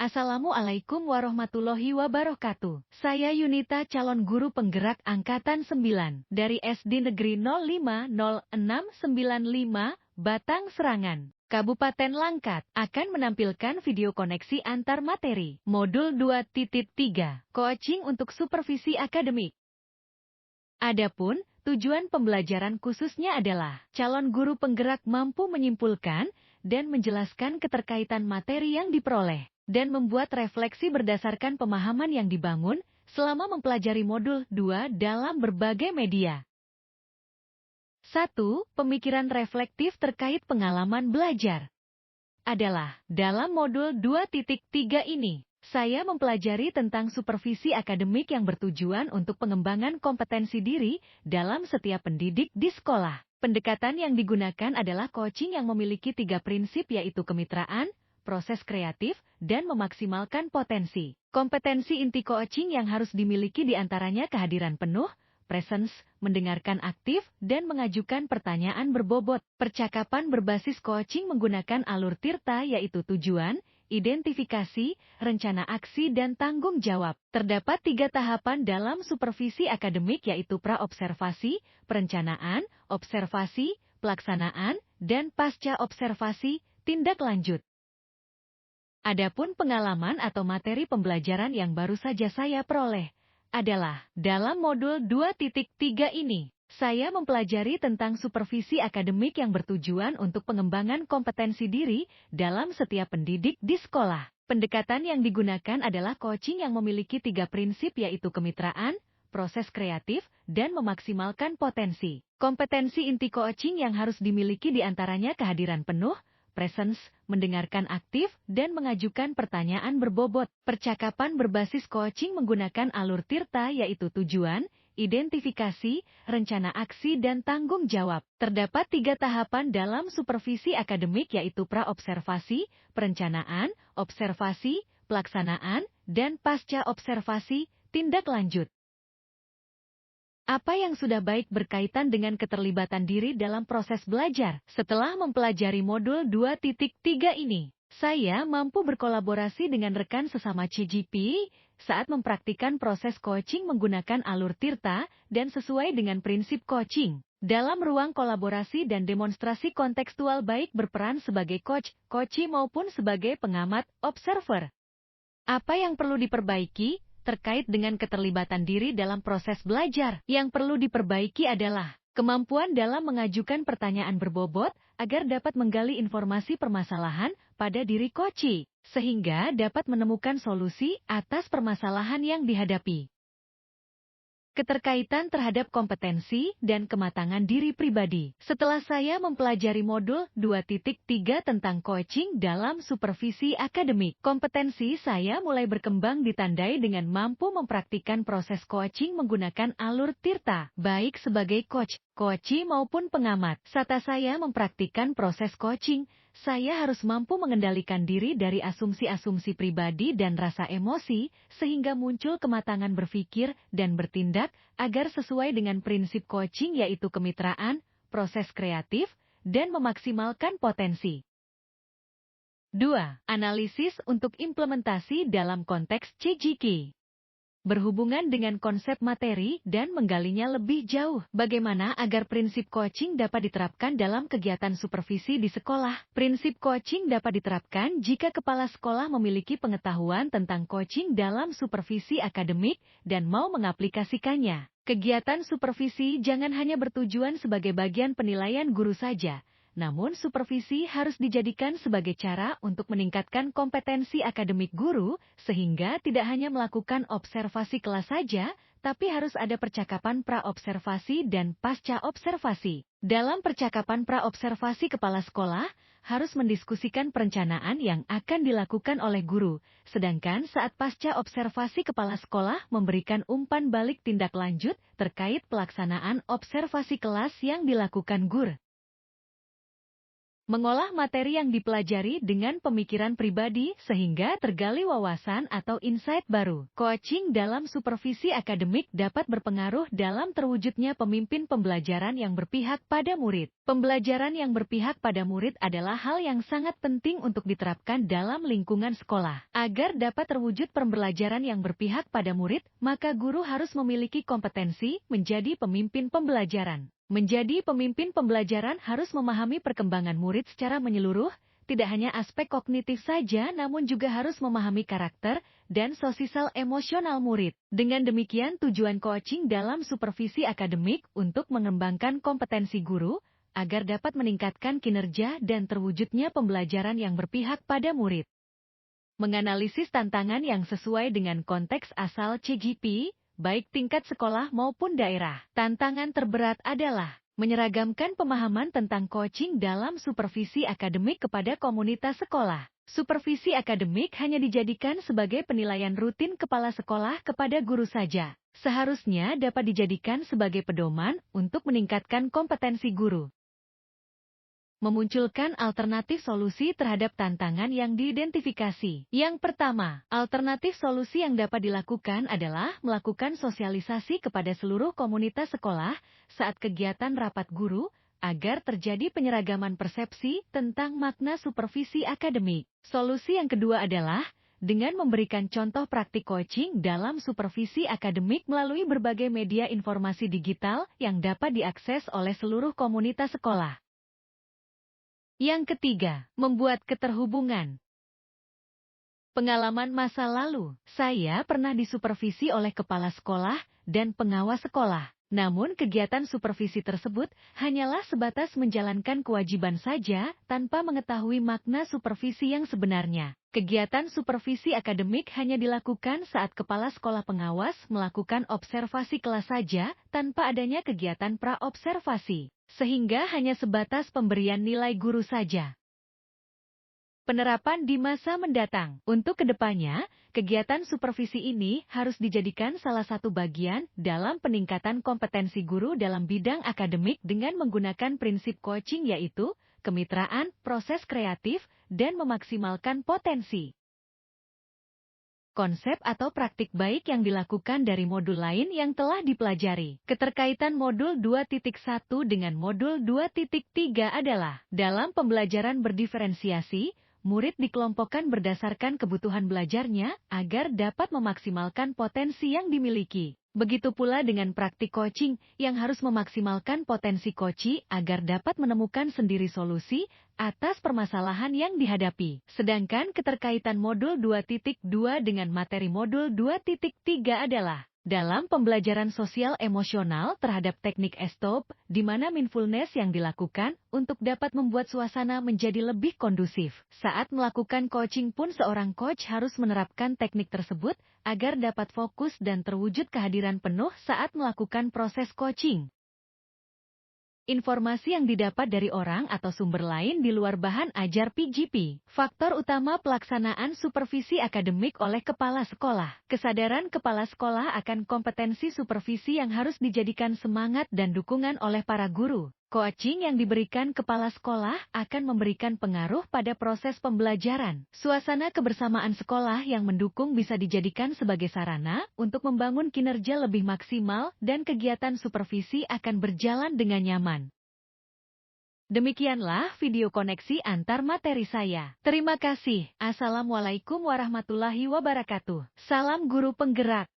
Assalamualaikum warahmatullahi wabarakatuh. Saya Yunita, calon guru penggerak Angkatan 9 dari SD Negeri 050695, Batang Serangan, Kabupaten Langkat, akan menampilkan video koneksi antar materi, Modul 2.3, Coaching untuk Supervisi Akademik. Adapun, tujuan pembelajaran khususnya adalah calon guru penggerak mampu menyimpulkan dan menjelaskan keterkaitan materi yang diperoleh, dan membuat refleksi berdasarkan pemahaman yang dibangun selama mempelajari modul 2 dalam berbagai media. 1. Pemikiran reflektif terkait pengalaman belajar adalah, dalam modul 2.3 ini, saya mempelajari tentang supervisi akademik yang bertujuan untuk pengembangan kompetensi diri dalam setiap pendidik di sekolah. Pendekatan yang digunakan adalah coaching yang memiliki 3 prinsip, yaitu kemitraan, proses kreatif, dan memaksimalkan potensi. Kompetensi inti coaching yang harus dimiliki diantaranya kehadiran penuh, presence, mendengarkan aktif, dan mengajukan pertanyaan berbobot. Percakapan berbasis coaching menggunakan alur Tirta, yaitu tujuan, identifikasi, rencana aksi, dan tanggung jawab. Terdapat 3 tahapan dalam supervisi akademik, yaitu pra-observasi, perencanaan, observasi, pelaksanaan, dan pasca observasi, tindak lanjut. Adapun pengalaman atau materi pembelajaran yang baru saja saya peroleh adalah, dalam modul 2.3 ini, saya mempelajari tentang supervisi akademik yang bertujuan untuk pengembangan kompetensi diri dalam setiap pendidik di sekolah. Pendekatan yang digunakan adalah coaching yang memiliki 3 prinsip, yaitu kemitraan, proses kreatif, dan memaksimalkan potensi. Kompetensi inti coaching yang harus dimiliki diantaranya kehadiran penuh, presence, mendengarkan aktif, dan mengajukan pertanyaan berbobot. Percakapan berbasis coaching menggunakan alur Tirta, yaitu tujuan, identifikasi, rencana aksi, dan tanggung jawab. Terdapat 3 tahapan dalam supervisi akademik, yaitu pra-observasi, perencanaan, observasi, pelaksanaan, dan pasca observasi, tindak lanjut. Apa yang sudah baik berkaitan dengan keterlibatan diri dalam proses belajar? Setelah mempelajari modul 2.3 ini, saya mampu berkolaborasi dengan rekan sesama CGP saat mempraktikkan proses coaching menggunakan alur Tirta dan sesuai dengan prinsip coaching. Dalam ruang kolaborasi dan demonstrasi kontekstual, baik berperan sebagai coach, coachee maupun sebagai pengamat, observer. Apa yang perlu diperbaiki? Terkait dengan keterlibatan diri dalam proses belajar, yang perlu diperbaiki adalah kemampuan dalam mengajukan pertanyaan berbobot agar dapat menggali informasi permasalahan pada diri coachee, sehingga dapat menemukan solusi atas permasalahan yang dihadapi. Keterkaitan terhadap kompetensi dan kematangan diri pribadi. Setelah saya mempelajari modul 2.3 tentang coaching dalam supervisi akademik, kompetensi saya mulai berkembang ditandai dengan mampu mempraktikkan proses coaching menggunakan alur Tirta, baik sebagai coach, coachee maupun pengamat. Saat saya mempraktikkan proses coaching, saya harus mampu mengendalikan diri dari asumsi-asumsi pribadi dan rasa emosi, sehingga muncul kematangan berpikir dan bertindak agar sesuai dengan prinsip coaching, yaitu kemitraan, proses kreatif, dan memaksimalkan potensi. 2. Analisis untuk implementasi dalam konteks CGK. Berhubungan dengan konsep materi dan menggalinya lebih jauh. Bagaimana agar prinsip coaching dapat diterapkan dalam kegiatan supervisi di sekolah? Prinsip coaching dapat diterapkan jika kepala sekolah memiliki pengetahuan tentang coaching dalam supervisi akademik dan mau mengaplikasikannya. Kegiatan supervisi jangan hanya bertujuan sebagai bagian penilaian guru saja, namun supervisi harus dijadikan sebagai cara untuk meningkatkan kompetensi akademik guru, sehingga tidak hanya melakukan observasi kelas saja, tapi harus ada percakapan pra-observasi dan pasca observasi. Dalam percakapan pra-observasi, kepala sekolah harus mendiskusikan perencanaan yang akan dilakukan oleh guru, sedangkan saat pasca observasi, kepala sekolah memberikan umpan balik tindak lanjut terkait pelaksanaan observasi kelas yang dilakukan guru. Mengolah materi yang dipelajari dengan pemikiran pribadi sehingga tergali wawasan atau insight baru. Coaching dalam supervisi akademik dapat berpengaruh dalam terwujudnya pemimpin pembelajaran yang berpihak pada murid. Pembelajaran yang berpihak pada murid adalah hal yang sangat penting untuk diterapkan dalam lingkungan sekolah. Agar dapat terwujud pembelajaran yang berpihak pada murid, maka guru harus memiliki kompetensi menjadi pemimpin pembelajaran. Menjadi pemimpin pembelajaran harus memahami perkembangan murid secara menyeluruh, tidak hanya aspek kognitif saja namun juga harus memahami karakter dan sosial emosional murid. Dengan demikian tujuan coaching dalam supervisi akademik untuk mengembangkan kompetensi guru, agar dapat meningkatkan kinerja dan terwujudnya pembelajaran yang berpihak pada murid. Menganalisis tantangan yang sesuai dengan konteks asal CGP, baik tingkat sekolah maupun daerah. Tantangan terberat adalah menyeragamkan pemahaman tentang coaching dalam supervisi akademik kepada komunitas sekolah. Supervisi akademik hanya dijadikan sebagai penilaian rutin kepala sekolah kepada guru saja. Seharusnya dapat dijadikan sebagai pedoman untuk meningkatkan kompetensi guru. Memunculkan alternatif solusi terhadap tantangan yang diidentifikasi. Yang pertama, alternatif solusi yang dapat dilakukan adalah melakukan sosialisasi kepada seluruh komunitas sekolah saat kegiatan rapat guru, agar terjadi penyeragaman persepsi tentang makna supervisi akademik. Solusi yang kedua adalah dengan memberikan contoh praktik coaching dalam supervisi akademik melalui berbagai media informasi digital yang dapat diakses oleh seluruh komunitas sekolah. Yang ketiga, membuat keterhubungan. Pengalaman masa lalu, saya pernah disupervisi oleh kepala sekolah dan pengawas sekolah. Namun kegiatan supervisi tersebut hanyalah sebatas menjalankan kewajiban saja tanpa mengetahui makna supervisi yang sebenarnya. Kegiatan supervisi akademik hanya dilakukan saat kepala sekolah pengawas melakukan observasi kelas saja tanpa adanya kegiatan pra-observasi, sehingga hanya sebatas pemberian nilai guru saja. Penerapan di masa mendatang. Untuk kedepannya, kegiatan supervisi ini harus dijadikan salah satu bagian dalam peningkatan kompetensi guru dalam bidang akademik dengan menggunakan prinsip coaching yaitu kemitraan, proses kreatif, dan memaksimalkan potensi. Konsep atau praktik baik yang dilakukan dari modul lain yang telah dipelajari. Keterkaitan modul 2.1 dengan modul 2.3 adalah dalam pembelajaran berdiferensiasi, murid dikelompokkan berdasarkan kebutuhan belajarnya agar dapat memaksimalkan potensi yang dimiliki. Begitu pula dengan praktik coaching yang harus memaksimalkan potensi coachi agar dapat menemukan sendiri solusi atas permasalahan yang dihadapi. Sedangkan keterkaitan modul 2.2 dengan materi modul 2.3 adalah dalam pembelajaran sosial emosional terhadap teknik STOP, di mana mindfulness yang dilakukan untuk dapat membuat suasana menjadi lebih kondusif. Saat melakukan coaching pun seorang coach harus menerapkan teknik tersebut agar dapat fokus dan terwujud kehadiran penuh saat melakukan proses coaching. Informasi yang didapat dari orang atau sumber lain di luar bahan ajar PGP. Faktor utama pelaksanaan supervisi akademik oleh kepala sekolah. Kesadaran kepala sekolah akan kompetensi supervisi yang harus dijadikan semangat dan dukungan oleh para guru. Coaching yang diberikan kepala sekolah akan memberikan pengaruh pada proses pembelajaran. Suasana kebersamaan sekolah yang mendukung bisa dijadikan sebagai sarana untuk membangun kinerja lebih maksimal dan kegiatan supervisi akan berjalan dengan nyaman. Demikianlah video koneksi antar materi saya. Terima kasih. Assalamualaikum warahmatullahi wabarakatuh. Salam guru penggerak.